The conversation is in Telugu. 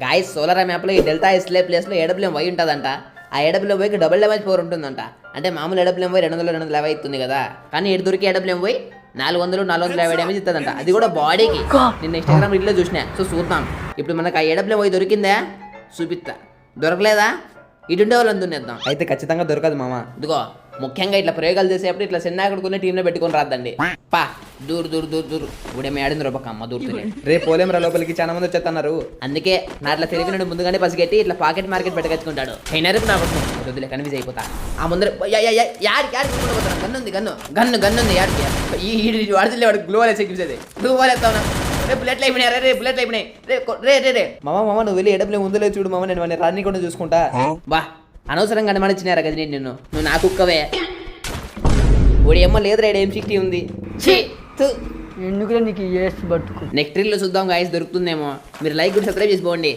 గాయస్ సోలార్ మ్యాప్లో ఈ డెల్టా ఎస్లే ప్లేస్లో ఏడబ్ల్యూఎం ఉంటుందంట. ఆ ఏడబ్ల్యూఎం డబుల్ డ్యామేజ్ 4 ఉంటుందంట. అంటే మామూలు ఏడబ్ల్యూఎం 200 అవుతుంది కదా, కానీ ఏడు దొరికి ఏడబ్ల్యూఎం 450 డ్యామేజ్ ఇస్తుందంట. అది కూడా బాడీకి. నేను ఇన్స్టాగ్రామ్ రీల్లో చూసినా. సో చూద్దాం ఇప్పుడు మనకు ఆ ఏడబ్ల్యూఎం దొరికిందా చూపిస్తా. దొరకలేదా ఇటుండే వాళ్ళని దున్నేద్దాం. అయితే ఖచ్చితంగా దొరకదు మామ. ఇదిగో ముఖ్యంగా ఇట్లా ప్రయోగాలు చేసేటప్పుడు ఇట్లా చిన్నాకుడుకునే టీంలో పెట్టుకొని రాద్దండి. పా దూరు దూరు దూరు దూరు ఇప్పుడేమి ఆడింది రూపక్క అమ్మ దూరుతుంది. రేపు పోలేం రా లోపలికి, చాలా మంది వచ్చేస్తున్నారు. అందుకే నా అట్లా తిరిగినట్టు ముందుగానే పసిగట్టి ఇట్లా పాకెట్ మార్కెట్ పెట్టగచ్చుకుంటాడు. అయినారు నా కోసం వద్దులే కన్విన్స్ అయిపోతా. ఆ ముందర గన్ను ఉంది గన్ను ఉంది యాడికి ఈ వాడితే వాడు గ్లో వేసి ఎక్కించేది. గ్లో వేస్తావునా రేపు బుల్లెట్లు అయిపోయినాయి. రే బుల్లెట్లు అయిపోయినాయి. రే మామ నువ్వు వెళ్ళి ఏడబ్ల్యూ ముందులే చూడు మామ, నేను వాడిని రాని కూడా చూసుకుంటా. వా అనవసరంగా అనుమానించినారా కదా నిన్ను. నువ్వు నా కుక్కవే. ఓడి ఏమో లేదు రేడు M60 ఉంది. ఎందుకులే నీకు ఏస్ బట్టుకు. నెక్స్ట్ రీల్లో చూద్దాం గాయస్ దొరుకుతుందేమో. మీరు లైక్ కూడా సబ్స్క్రైబ్ చేసుకోండి.